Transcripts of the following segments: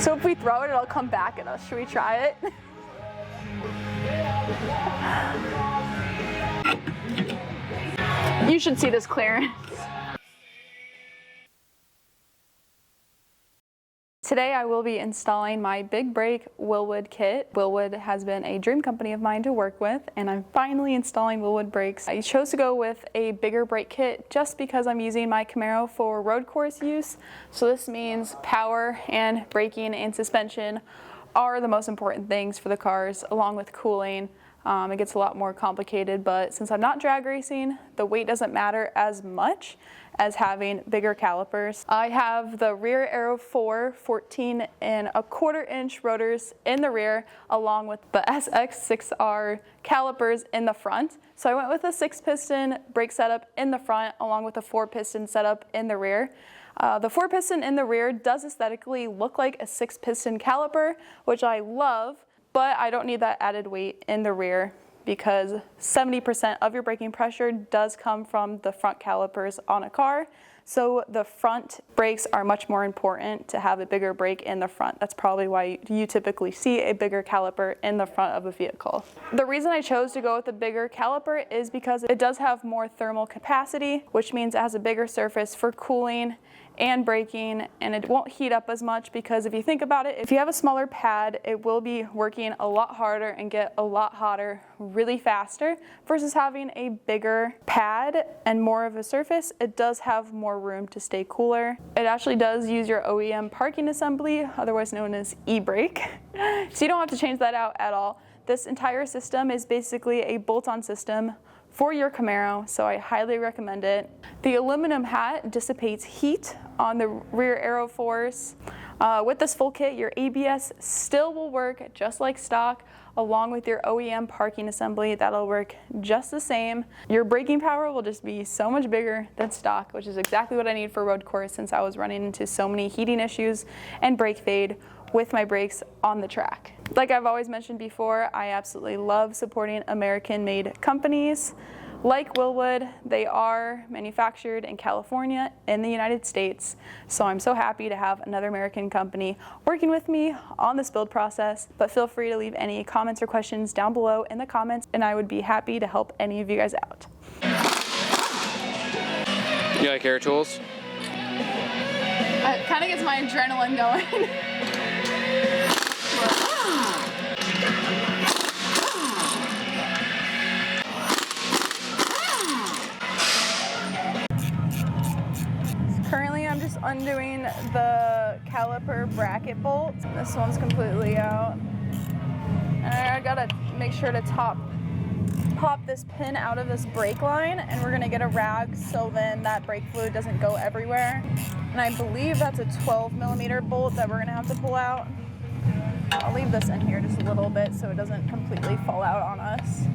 So if we throw it, it'll come back at us. Should we try it? You should see this clearance. Today I will be installing my big brake Wilwood kit. Wilwood has been a dream company of mine to work with, and I'm finally installing Wilwood brakes. I chose to go with a bigger brake kit just because I'm using my Camaro for road course use. So this means power and braking and suspension are the most important things for the cars, along with cooling. It gets a lot more complicated, but since I'm not drag racing, the weight doesn't matter as much as having bigger calipers. I have the rear Aero 4 14¼ inch rotors in the rear, along with the SX6R calipers in the front. So I went with a 6-piston brake setup in the front, along with a 4-piston setup in the rear. The 4-piston in the rear does aesthetically look like a 6-piston caliper, which I love, but I don't need that added weight in the rear because 70% of your braking pressure does come from the front calipers on a car. So the front brakes are much more important to have a bigger brake in the front. That's probably why you typically see a bigger caliper in the front of a vehicle. The reason I chose to go with a bigger caliper is because it does have more thermal capacity, which means it has a bigger surface for cooling and braking, and it won't heat up as much because if you think about it, if you have a smaller pad, it will be working a lot harder and get a lot hotter really faster versus having a bigger pad and more of a surface. It does have more room to stay cooler. It actually does use your OEM parking assembly, otherwise known as e-brake, so you don't have to change that out at all. This entire system is basically a bolt-on system for your Camaro, so I highly recommend it. The aluminum hat dissipates heat on the rear Aero 4s. With this full kit, your ABS still will work just like stock, along with your OEM parking assembly. That'll work just the same. Your braking power will just be so much bigger than stock, which is exactly what I need for road course since I was running into so many heating issues and brake fade with my brakes on the track. Like I've always mentioned before, I absolutely love supporting American-made companies. Like Wilwood, they are manufactured in California in the United States, so I'm so happy to have another American company working with me on this build process. But feel free to leave any comments or questions down below in the comments, and I would be happy to help any of you guys out. You like air tools? It kind of gets my adrenaline going. Currently, I'm just undoing the caliper bracket bolt. This one's completely out. And I gotta make sure to pop this pin out of this brake line, and we're gonna get a rag so then that brake fluid doesn't go everywhere. And I believe that's a 12mm bolt that we're gonna have to pull out. I'll leave this in here just a little bit so it doesn't completely fall out on us.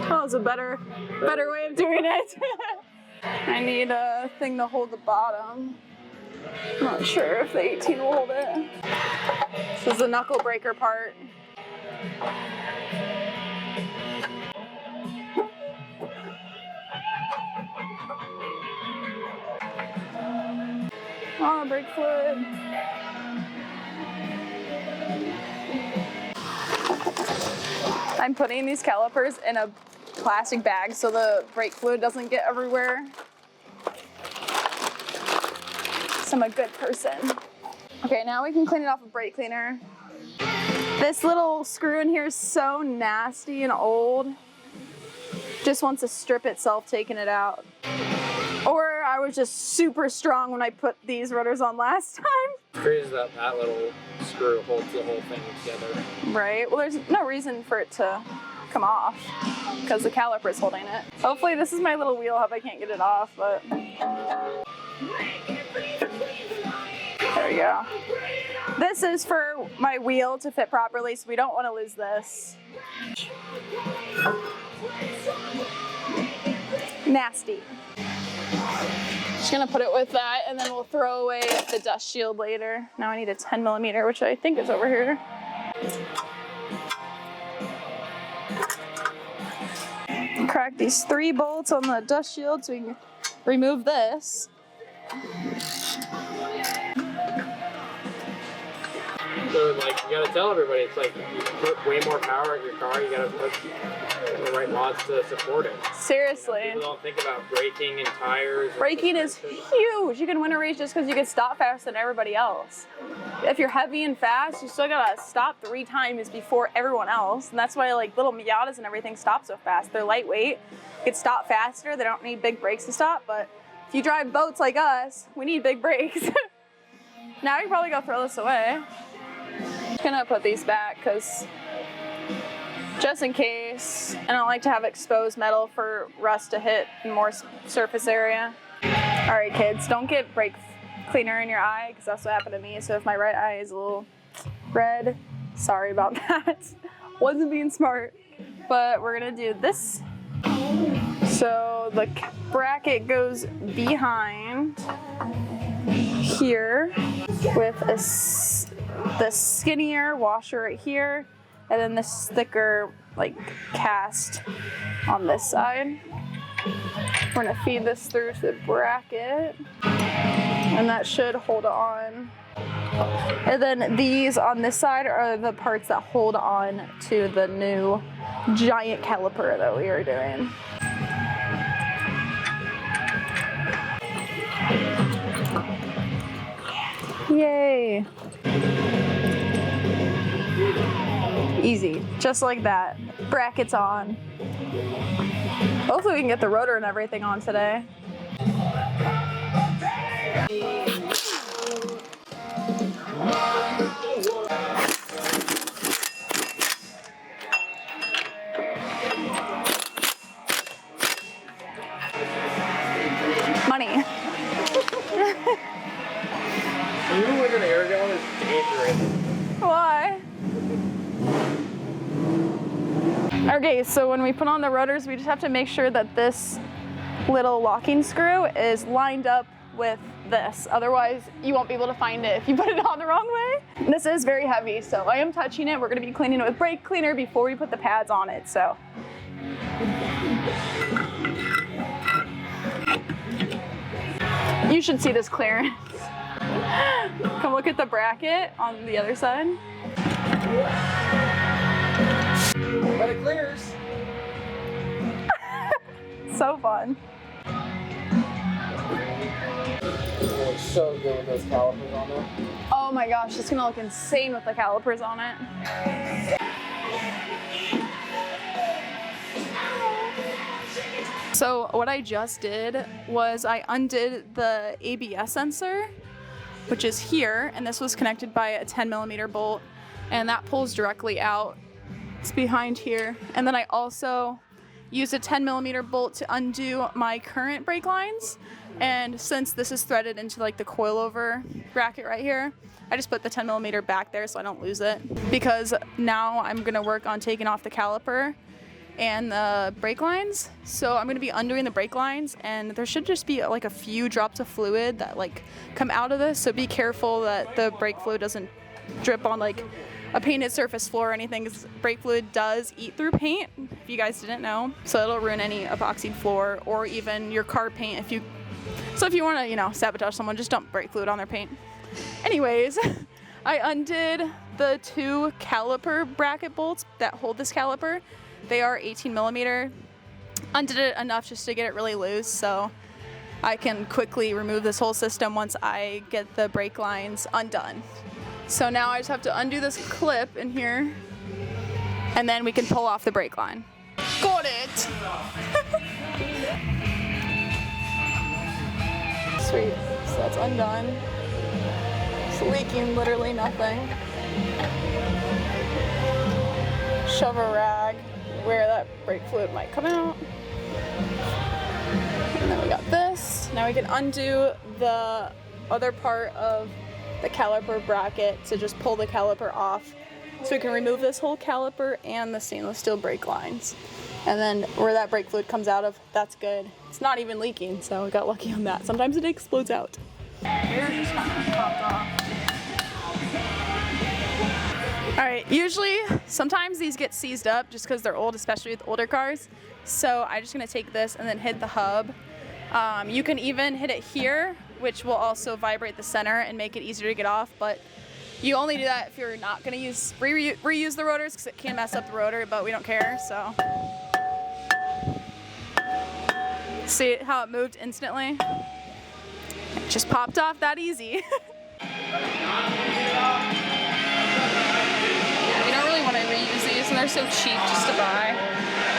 Oh, it's a better way of doing it. I need a thing to hold the bottom. I'm not sure if the 18 will hold it. This is the knuckle breaker part. Oh, brake fluid. I'm putting these calipers in a plastic bag so the brake fluid doesn't get everywhere. So I'm a good person. Okay, now we can clean it off with brake cleaner. This little screw in here is so nasty and old. Just wants to strip itself taking it out. Or I was just super strong when I put these rotors on last time. It's crazy that that little screw holds the whole thing together. Right, well there's no reason for it to come off because the caliper is holding it. Hopefully this is my little wheel hub, I can't get it off, but there we go. This is for my wheel to fit properly, so we don't want to lose this. Nasty. Just gonna put it with that and then we'll throw away the dust shield later. Now I need a 10mm, which I think is over here. Crack these 3 bolts on the dust shield so we can remove this. So like you gotta tell everybody, it's like you put way more power in your car, you gotta put the right mods to support it. Seriously. People don't think about braking and tires. Braking is huge. You can win a race just because you can stop faster than everybody else. If you're heavy and fast, you still gotta stop 3 times before everyone else. And that's why like little Miatas and everything stop so fast. They're lightweight, you can stop faster, they don't need big brakes to stop, but if you drive boats like us, we need big brakes. Now you can probably go throw this away. I'm gonna put these back because just in case, and I like to have exposed metal for rust to hit in more surface area. All right, kids, don't get brake cleaner in your eye because that's what happened to me. So if my right eye is a little red, sorry about that. Wasn't being smart, but we're gonna do this. So the bracket goes behind here with the skinnier washer right here, and then this thicker like cast on this side. We're gonna feed this through to the bracket, and that should hold on. And then these on this side are the parts that hold on to the new giant caliper that we are doing. Yay! Easy, just like that. Brackets on. Hopefully we can get the rotor and everything on today. Money. You with an air gun is dangerous. Why? Okay, so when we put on the rotors, we just have to make sure that this little locking screw is lined up with this. Otherwise, you won't be able to find it if you put it on the wrong way. This is very heavy, so I am touching it. We're gonna be cleaning it with brake cleaner before we put the pads on it, so. You should see this clearance. Come look at the bracket on the other side. But it clears. So fun. It's so good with those calipers on there. Oh my gosh, it's gonna look insane with the calipers on it. So what I just did was I undid the ABS sensor, which is here, and this was connected by a 10mm bolt, and that pulls directly out. It's behind here. And then I also used a 10mm bolt to undo my current brake lines, and since this is threaded into like the coilover bracket right here, I just put the 10mm back there so I don't lose it, because now I'm gonna work on taking off the caliper and the brake lines. So I'm gonna be undoing the brake lines, and there should just be like a few drops of fluid that like come out of this, so be careful that the brake fluid doesn't drip on like a painted surface floor or anything, because brake fluid does eat through paint, if you guys didn't know. So it'll ruin any epoxy floor or even your car paint if you want to, you know, sabotage someone, just dump brake fluid on their paint. Anyways, I undid the 2 caliper bracket bolts that hold this caliper. They are 18mm. Undid it enough just to get it really loose, so I can quickly remove this whole system once I get the brake lines undone. So now I just have to undo this clip in here, and then we can pull off the brake line. Got it! Sweet, so that's undone. It's leaking literally nothing. Shove a rag where that brake fluid might come out. And then we got this. Now we can undo the other part of the caliper bracket to just pull the caliper off. So we can remove this whole caliper and the stainless steel brake lines. And then where that brake fluid comes out of, that's good. It's not even leaking, so we got lucky on that. Sometimes it explodes out. Air just kind of popped off. right, usually, sometimes these get seized up just because they're old, especially with older cars. So I'm just gonna take this and then hit the hub. You can even hit it here, which will also vibrate the center and make it easier to get off, but you only do that if you're not gonna reuse the rotors because it can mess up the rotor, but we don't care, so. See how it moved instantly? It just popped off that easy. You don't really want to reuse these, and they're so cheap just to buy.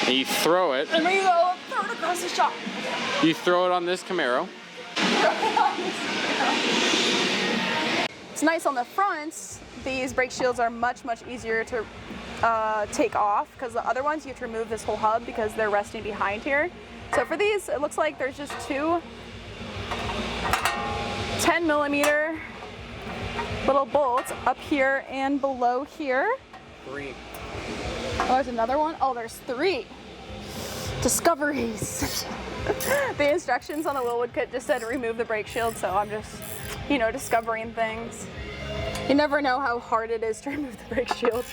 And you throw it. And there you go, throw it across the shop. You throw it on this Camaro. It's nice on the fronts. These brake shields are much, much easier to take off because the other ones you have to remove this whole hub because they're resting behind here. So for these, it looks like there's just two 10mm little bolts up here and below here. 3. Oh, there's another one. Oh, there's 3. Discoveries. The instructions on the Wilwood kit just said remove the brake shield, so I'm just, you know, discovering things. You never know how hard it is to remove the brake shield.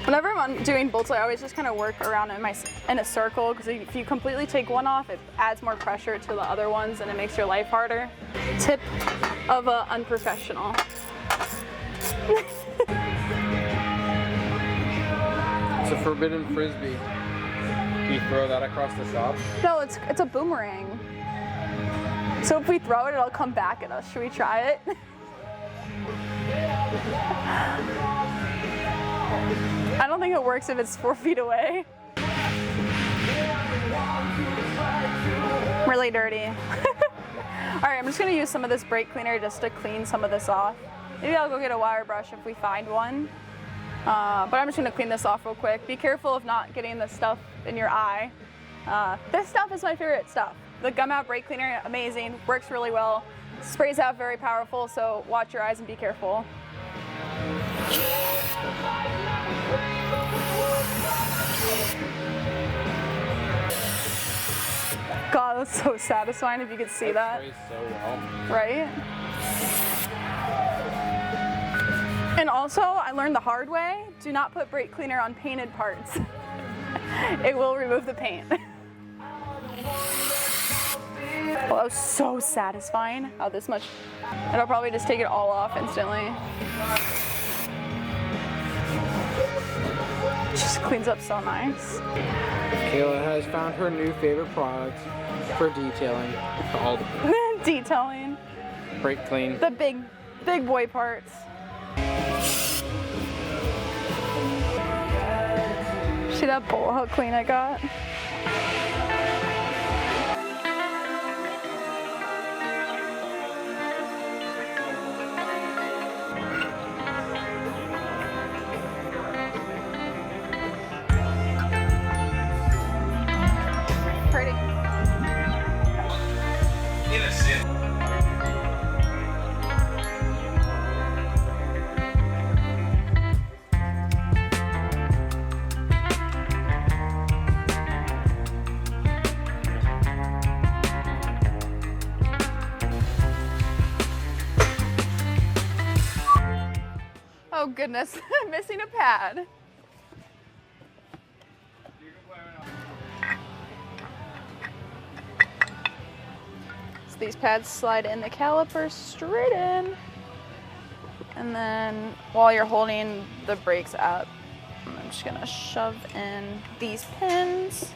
Whenever I'm doing bolts, I always just kind of work around in a circle because if you completely take one off, it adds more pressure to the other ones and it makes your life harder. Tip of an unprofessional. It's a forbidden frisbee. Do you throw that across the shop? No, it's a boomerang. So if we throw it, it'll come back at us. Should we try it? I don't think it works if it's 4 feet away. Really dirty. All right, I'm just gonna use some of this brake cleaner just to clean some of this off. Maybe I'll go get a wire brush if we find one. But I'm just gonna clean this off real quick. Be careful of not getting the stuff in your eye. This stuff is my favorite stuff. The gum out brake cleaner, amazing, works really well. Sprays out very powerful, so watch your eyes and be careful. God, that's so satisfying if you could see that. Sprays so well. Right? And also, I learned the hard way, do not put brake cleaner on painted parts. It will remove the paint. Well, that was so satisfying. How this much, and I'll probably just take it all off instantly. It just cleans up so nice. Kayla has found her new favorite product for detailing. Called Detailing. brake clean. The big boy parts. See that bowl, how clean I got? Pretty. Innocent. Oh goodness, I'm missing a pad. So these pads slide in the caliper straight in. And then while you're holding the brakes up, I'm just gonna shove in these pins.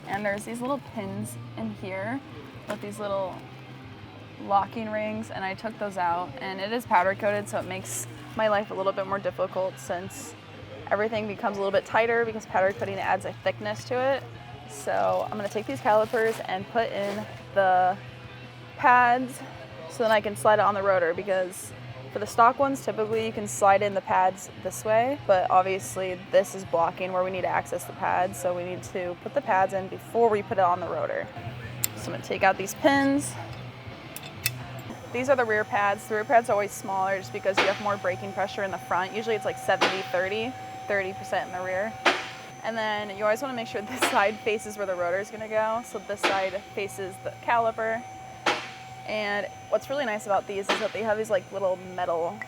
And there's these little pins in here with these little locking rings, and I took those out, and it is powder coated, so it makes my life a little bit more difficult since everything becomes a little bit tighter because powder coating adds a thickness to it. So I'm gonna take these calipers and put in the pads so then I can slide it on the rotor, because for the stock ones, typically you can slide in the pads this way, but obviously this is blocking where we need to access the pads, so we need to put the pads in before we put it on the rotor. So I'm gonna take out these pins. These are the rear pads. The rear pads are always smaller just because you have more braking pressure in the front. Usually it's like 70-30, 30% in the rear. And then you always want to make sure this side faces where the rotor is going to go. So this side faces the caliper. And what's really nice about these is that they have these like little metal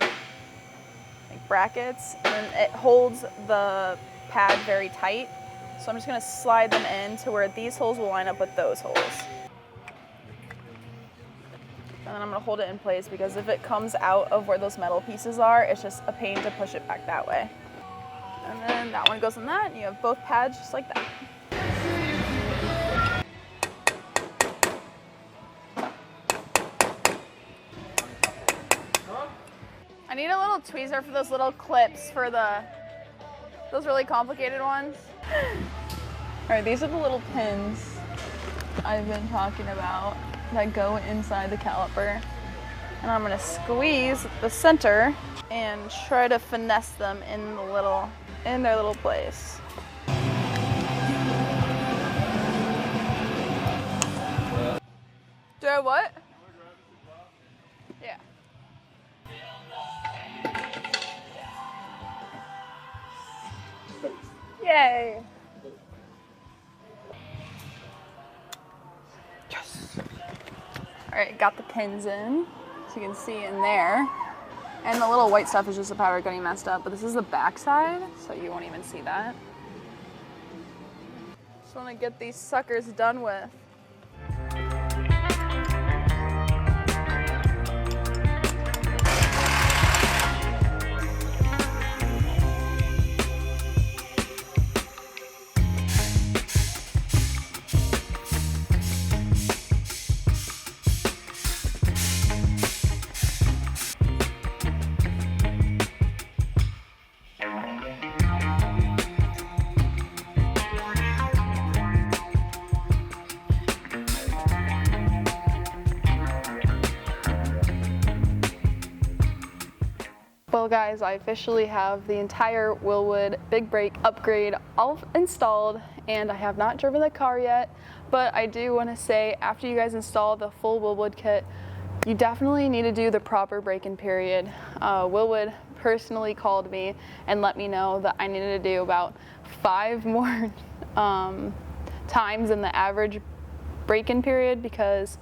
like brackets, and it holds the pad very tight. So I'm just gonna slide them in to where these holes will line up with those holes. And then I'm gonna hold it in place because if it comes out of where those metal pieces are, it's just a pain to push it back that way. And then that one goes in that, and you have both pads just like that. I need a little tweezer for those little clips for those really complicated ones. All right, these are the little pins I've been talking about that go inside the caliper. And I'm gonna squeeze the center and try to finesse them in their little place. Do I what? Yeah. Yay! Yes! Alright, got the pins in, so you can see in there. And the little white stuff is just the powder getting messed up, but this is the back side, so you won't even see that. Just want to get these suckers done with. Well guys, I officially have the entire Wilwood big brake upgrade all installed, and I have not driven the car yet, but I do want to say after you guys install the full Wilwood kit, you definitely need to do the proper break-in period. Wilwood personally called me and let me know that I needed to do about 5 more times than the average break-in period, because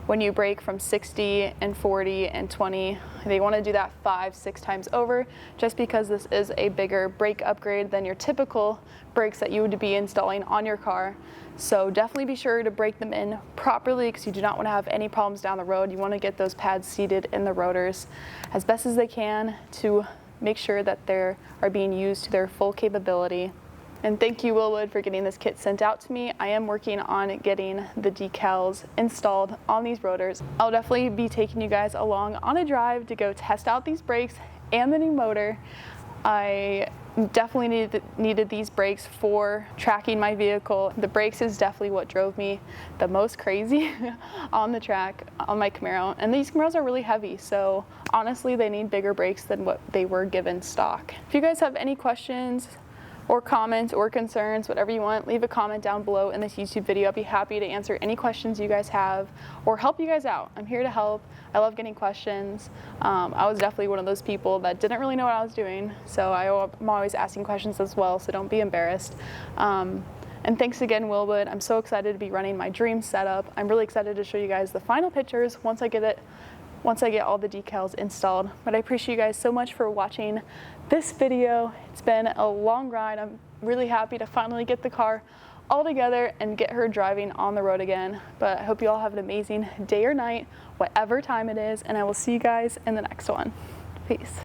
when you brake from 60 and 40 and 20, they want to do that 5-6 times over, just because this is a bigger brake upgrade than your typical brakes that you would be installing on your car. So definitely be sure to break them in properly, because you do not want to have any problems down the road. You want to get those pads seated in the rotors as best as they can to make sure that they are being used to their full capability. And thank you, Wilwood, for getting this kit sent out to me. I am working on getting the decals installed on these rotors. I'll definitely be taking you guys along on a drive to go test out these brakes and the new motor. I definitely needed these brakes for tracking my vehicle. The brakes is definitely what drove me the most crazy on the track on my Camaro. And these Camaros are really heavy, so honestly, they need bigger brakes than what they were given stock. If you guys have any questions or comments or concerns, whatever you want, leave a comment down below in this YouTube video. I'll be happy to answer any questions you guys have or help you guys out. I'm here to help. I love getting questions. I was definitely one of those people that didn't really know what I was doing, so I'm always asking questions as well, so don't be embarrassed. And thanks again, Wilwood. I'm so excited to be running my dream setup. I'm really excited to show you guys the final pictures once I get all the decals installed. But I appreciate you guys so much for watching this video. It's been a long ride. I'm really happy to finally get the car all together and get her driving on the road again. But I hope you all have an amazing day or night, whatever time it is, and I will see you guys in the next one. Peace.